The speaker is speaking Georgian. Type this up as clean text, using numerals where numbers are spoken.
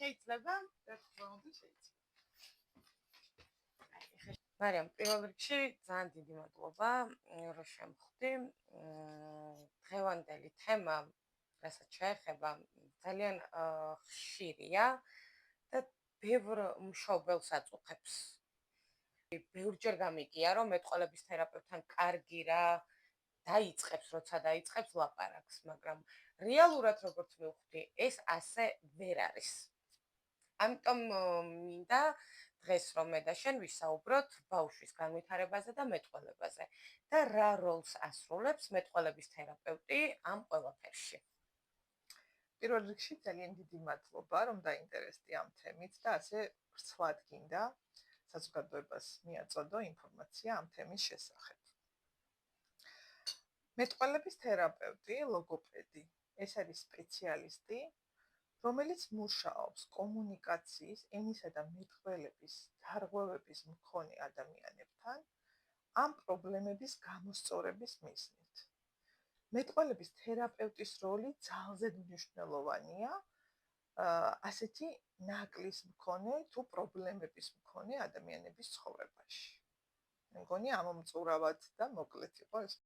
შეიძლება და თქმა უნდა შეიძლება. მარიამ, პირველ რიგში ძალიან დიდი მადლობა, რომ შემხვდი. დღევანდელი თემა, რასაც შეეხება, ძალიან ხშირია და ბევრ მშობელს აწუხებს. ბევრჯერ გამიგია, რომ მეტყველების თერაპევტთან კარგი რა დაიწყებს, როცა დაიწყებს ლაპარაკს, მაგრამ რეალურად როგორც მივხვდი, ეს ასე ვერ არის. ამიტომ მინდა დღეს რომ მე და შენ ვისაუბროთ ბავშვის განვითარებაზე და მეტყველებაზე და რა როლს ასრულებს მეტყველების თერაპევტი ამ ყველაფერში. პირველ რიგში ძალიან დიდი მადლობა, რომ დაინტერესდი ამ თემით და ასე ვრცლად გინდა საზოგადოებას მიაწოდო ინფორმაცია ამ თემის შესახებ. მეტყველების თერაპევტი, ლოგოპედი, ეს არის სპეციალისტი, რომელიც მუშაობს კომუნიკაციის, ენისა და მეტყველების დარღვევების მქონე ადამიანებთან ამ პრობლემების გამოსწორების მიზნით. მეტყველების თერაპევტის როლი ძალზედ მნიშვნელოვანია ასეთი ნაკლის მქონე თუ პრობლემების მქონე ადამიანების ცხოვრებაში. მე მგონი ამომწურავად და მოკლედ იყო ეს